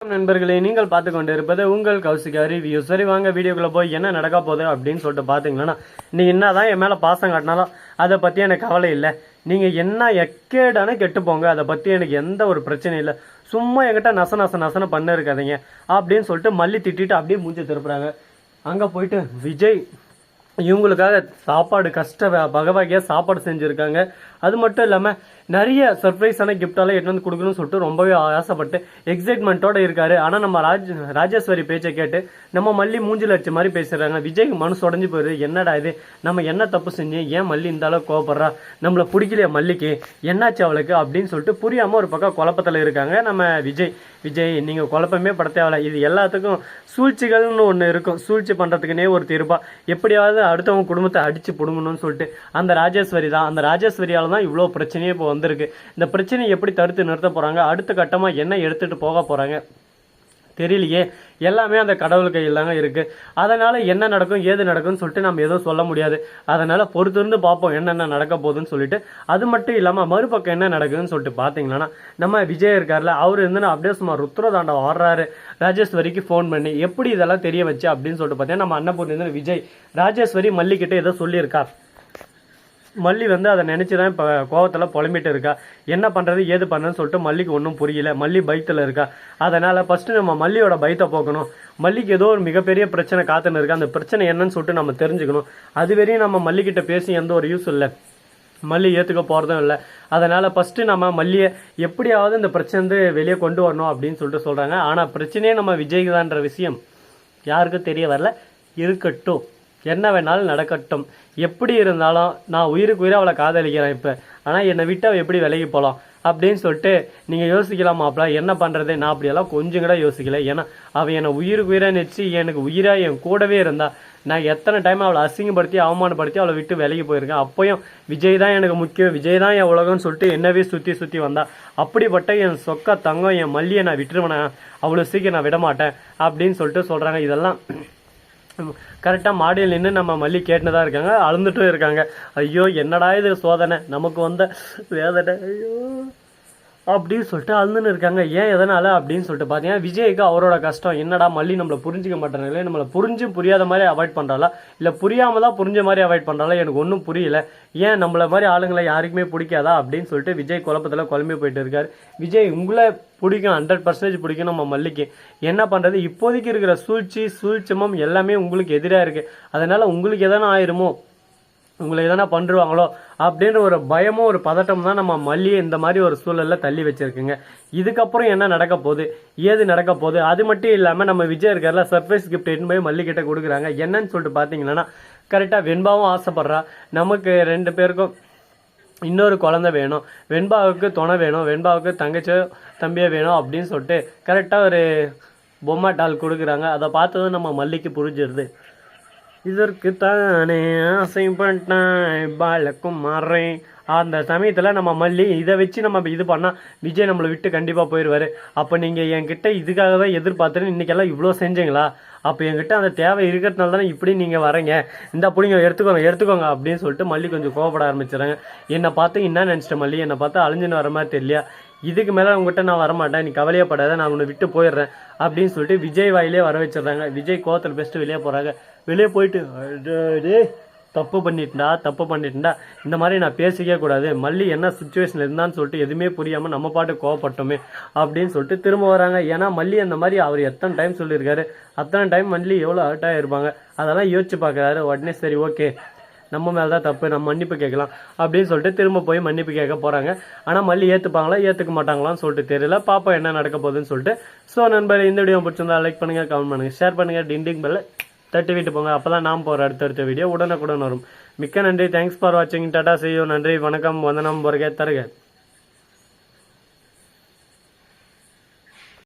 நண்பர்களே, நீங்கள் பார்த்து கொண்டு இருப்பது உங்கள் கௌசிகா ரிவ்யூ. சரி, வாங்க வீடியோக்குள்ள போய் என்ன நடக்க போகுது அப்படின்னு சொல்லிட்டு பார்த்தீங்கன்னா, நீ என்னதான் என் மேலே பாசம் காட்டினாலும் அதை பற்றி எனக்கு கவலை இல்லை. நீங்கள் என்ன எக்கேடானு கெட்டு போங்க, அதை பற்றி எனக்கு எந்த ஒரு பிரச்சனையும் இல்லை. சும்மா என்கிட்ட நசன பண்ண இருக்காதீங்க அப்படின்னு சொல்லிட்டு மல்லி திட்டிட்டு அப்படியே மூஞ்சி திருப்புறாங்க. அங்கே போயிட்டு விஜய் இவங்களுக்காக சாப்பாடு வகை சாப்பாடு செஞ்சுருக்காங்க. அது மட்டும் இல்லாமல் நிறைய சர்ப்ரைஸான கிஃப்டாலாம் எடுத்து வந்து கொடுக்கணும்னு சொல்லிட்டு ரொம்பவே ஆசைப்பட்டு எக்ஸைட்மெண்ட்டோடு இருக்காரு. ஆனால் நம்ம ராஜேஸ்வரி பேச்சை கேட்டு நம்ம மல்லி மூஞ்சில் அடிச்ச மாதிரி பேசுகிறாங்க. விஜய் மனசு உடஞ்சி போயிடுது. என்னடா இது, நம்ம என்ன தப்பு செஞ்சு ஏன் மல்லி இந்த அளவுக்கு கோவப்படுறா, நம்மளை பிடிக்கலையா மல்லிக்கு, என்னாச்சு அவளுக்கு அப்படின்னு சொல்லிட்டு புரியாமல் ஒரு பக்கம் குழப்பத்தில் இருக்காங்க நம்ம விஜய் நீங்கள் குழப்பமே பட தேவையில்ல, இது எல்லாத்துக்கும் சூழ்ச்சிகள்னு ஒன்று இருக்கும். சூழ்ச்சி பண்ணுறதுக்குனே ஒரு தீர்ப்பா எப்படியாவது அடுத்தவங்க குடும்பத்தை அடித்து பிடுங்கணும்னு சொல்லிட்டு அந்த ராஜேஸ்வரி தான். அந்த ராஜேஸ்வரியால் தான் இவ்வளோ பிரச்சனையே இப்போ வந்திருக்கு. இந்த பிரச்சனையை எப்படி தடுத்து நிறுத்த போகிறாங்க, அடுத்த கட்டமாக என்ன எடுத்துகிட்டு போக போகிறாங்க தெரியலையே. எல்லாமே அந்த கடவுள் கையில் தாங்க இருக்குது. அதனால் என்ன நடக்கும் ஏது நடக்கும்னு சொல்லிட்டு நம்ம எதுவும் சொல்ல முடியாது. அதனால் பொறுத்திருந்து பார்ப்போம் என்னென்ன நடக்க போகுதுன்னு சொல்லிட்டு. அது மட்டும் இல்லாமல் மறுபக்கம் என்ன நடக்குதுன்னு சொல்லிட்டு பார்த்தீங்கன்னா, நம்ம விஜய் இருக்கார்ல, அவர் இருந்து அப்படியே சும்மா ருத்ரதாண்டம் வர்றாரு. ராஜேஸ்வரிக்கு ஃபோன் பண்ணி எப்படி இதெல்லாம் தெரிய வச்சு அப்படின்னு சொல்லிட்டு பார்த்தீங்கன்னா, நம்ம அன்னபூர்ணி விஜய் ராஜேஸ்வரி மல்லிக்கிட்ட ஏதோ சொல்லியிருக்கார். மல்லி அதை நினச்சி தான் இப்போ கோவத்தில் புலம்பிட்டு இருக்கா. என்ன பண்ணுறது ஏது பண்ணுறதுன்னு சொல்லிட்டு மல்லிக்கு ஒன்றும் புரியல. மல்லி பயத்தில் இருக்கா. அதனால் ஃபஸ்ட்டு நம்ம மல்லியோட பயத்தை போக்கணும். மல்லிக்கு ஏதோ ஒரு மிகப்பெரிய பிரச்சனை காத்துன்னு இருக்கா. அந்த பிரச்சனை என்னன்னு சொல்லிட்டு நம்ம தெரிஞ்சுக்கணும். அதுவரையும் நம்ம மல்லிக்கிட்ட பேசி எந்த ஒரு யூஸ் இல்லை, மல்லி ஏற்றுக்க போகிறதும் இல்லை. அதனால் ஃபஸ்ட்டு நம்ம மல்லியை எப்படியாவது இந்த பிரச்சனை வெளியே கொண்டு வரணும் அப்படின்னு சொல்லிட்டு சொல்கிறாங்க. ஆனால் பிரச்சனையே நம்ம விஜய்க்கு தான்ற விஷயம் யாருக்கும் தெரிய வரல. இருக்கட்டும், என்ன வேணாலும் நடக்கட்டும். எப்படி இருந்தாலும் நான் உயிருக்கு உயிரை அவளை காதலிக்கிறேன் இப்போ. ஆனால் என்னை விட்டு அவள் எப்படி விலகி போகலாம் அப்படின்னு சொல்லிட்டு நீங்கள் யோசிக்கலாமாப்ல. என்ன பண்ணுறது, நான் அப்படியெல்லாம் கொஞ்சம் கூட யோசிக்கல. ஏன்னா அவள் என்னை உயிருக்கு உயிராக நினச்சி எனக்கு உயிராக என் கூடவே இருந்தா. நான் எத்தனை டைம் அவளை அசிங்கப்படுத்தி அவமானப்படுத்தி அவளை விட்டு விலகி போயிருக்கேன். அப்போயும் விஜய் தான் எனக்கு முக்கியம், விஜய் தான் என் உலகம்னு சொல்லிட்டு என்னவே சுற்றி வந்தா. அப்படிப்பட்ட என் சொக்க தங்கம் என் மல்லியை நான் விட்டுருவேனா, அவ்வளோ சீக்கிரம் நான் விடமாட்டேன் அப்படின்னு சொல்லிட்டு சொல்கிறாங்க. இதெல்லாம் கரெக்டாக மாடியில் நின்று நம்ம மல்லி கேட்டுன்னு தான் இருக்காங்க, அழுந்துட்டும் இருக்காங்க. ஐயோ என்னடா இது சோதனை, நமக்கு வந்த வேதனை, ஐயோ அப்படின்னு சொல்லிட்டு அழுந்துன்னு இருக்காங்க. ஏன் எதனால் அப்படின்னு சொல்லிட்டு பார்த்தீங்கன்னா, விஜய்க்கு அவரோட கஷ்டம். என்னடா மல்லி நம்மளை புரிஞ்சிக்க மாட்டேறாங்களே, நம்மளை புரியாத மாதிரி அவாய்ட் பண்ணுறாளா, இல்லை புரியாமல் தான் புரிஞ்ச மாதிரி அவாய்ட் பண்ணுறாளா, எனக்கு ஒன்றும் புரியல. ஏன் நம்மள மாதிரி ஆளுங்களை யாருக்குமே பிடிக்காதா அப்படின்னு சொல்லிட்டு விஜய் குழப்பத்தில் குழம்பி போயிட்டு இருக்காரு. விஜய் உங்களை பிடிக்கும், 100% பிடிக்கும் நம்ம மல்லிக்கு. என்ன பண்ணுறது, இப்போதைக்கு இருக்கிற சூழ்ச்சிமம் எல்லாமே உங்களுக்கு எதிராக இருக்குது. அதனால் உங்களுக்கு எதனா ஆயிருமோ, உங்களை எதனா பண்ணுருவாங்களோ அப்படின்ற ஒரு பயமும் ஒரு பதட்டம் தான் நம்ம மல்லியை இந்த மாதிரி ஒரு சூழலில் தள்ளி வச்சிருக்குங்க. இதுக்கப்புறம் என்ன நடக்க போகுது ஏது நடக்க போகுது. அது மட்டும் இல்லாமல் நம்ம விஜய் இருக்கார்ல, சர்ப்ரைஸ் கிஃப்ட் எடுத்து போய் மல்லிகிட்ட கொடுக்குறாங்க. என்னன்னு சொல்லிட்டு பார்த்தீங்கன்னா, கரெக்டாக வெண்பாவும் ஆசைப்படுறா. நமக்கு 2 பேருக்கும் இன்னொரு குழந்தை வேணும், வெண்பாவுக்கு துணை வேணும், வெண்பாவுக்கு தங்கச்சியோ தம்பியோ வேணும் அப்படின்னு சொல்லிட்டு கரெக்டாக ஒரு பொம்மை டால் கொடுக்குறாங்க. அதை பார்த்ததும் நம்ம மல்லிக்கு புரிஞ்சிருது. இதற்கு தானே ஆசைப்பட்டேன் பாலக்கும் மாறேன். அந்த சமயத்தில் நம்ம மல்லி இதை வச்சு நம்ம இது பண்ணால் விஜய் நம்மளை விட்டு கண்டிப்பாக போயிடுவார். அப்போ நீங்கள் என்கிட்ட இதுக்காக தான் எதிர்பார்த்துன்னு இன்றைக்கெல்லாம் இவ்வளோ செஞ்சீங்களா, அப்போ என்கிட்ட அந்த தேவை இருக்கிறதுனால தானே இப்படி நீங்கள் வரீங்க, இந்த பிடிங்க எடுத்துக்கோங்க அப்படின்னு சொல்லிட்டு மல்லி கொஞ்சம் கோவப்பட ஆரம்பிச்சிடறாங்க. என்னை பார்த்து என்ன நினச்சிட்டேன் மல்லி, என்னை பார்த்து அழிஞ்சுன்னு வர மாதிரி தெரியலையா, இதுக்கு மேலே உங்ககிட்ட நான் வரமாட்டேன், நீ கவலையப்படாத, நான் உன்னை விட்டு போயிடுறேன் அப்படின்னு சொல்லிட்டு விஜய் வாயிலே வர வச்சிடுறாங்க. விஜய் கோவத்தில் பெஸ்ட்டு வெளியே போகிறாங்க. வெளியே போயிட்டு தப்பு பண்ணிட்டா இந்த மாதிரி நான் பேசிக்கவே கூடாது, மல்லி என்ன சுச்சுவேஷனில் இருந்தான்னு சொல்லிட்டு எதுவுமே புரியாமல் நம்ம பாட்டு கோவப்பட்டோமே அப்படின்னு சொல்லிட்டு திரும்ப வராங்க. ஏன்னா மல்லி அந்த மாதிரி அவர் எத்தனை டைம் சொல்லியிருக்காரு, அத்தனை டைம் மல்லி எவ்வளோ ஹர்ட்டாக இருப்பாங்க அதெல்லாம் யோசிச்சு பார்க்குறாரு. உடனே சரி ஓகே, நம்ம மேலே தான் தப்பு, நம்ம மன்னிப்பு கேட்கலாம் அப்படின்னு சொல்லிட்டு திரும்ப போய் மன்னிப்பு கேட்க போகிறாங்க. ஆனால் மல்லி ஏற்றுப்பாங்களா ஏற்றுக்க மாட்டாங்களான்னு சொல்லிட்டு தெரியல. பாப்பா என்ன நடக்க போகுதுன்னு சொல்லிட்டு. ஸோ நண்பர், இந்த வீடியோ பிடிச்சிருந்தா லைக் பண்ணுங்கள், கமெண்ட் பண்ணுங்கள், ஷேர் பண்ணுங்கள், டிண்டிங் பெல்ல தட்டி விட்டு போங்க. அப்போ தான் நாம் போகிற அடுத்தடுத்த வீடியோ உடனுக்குடன் வரும். மிக்க நன்றி, தேங்க்ஸ் ஃபார் வாட்சிங், டாடா, see you, நன்றி, வணக்கம், வந்தனம், வருக தருக.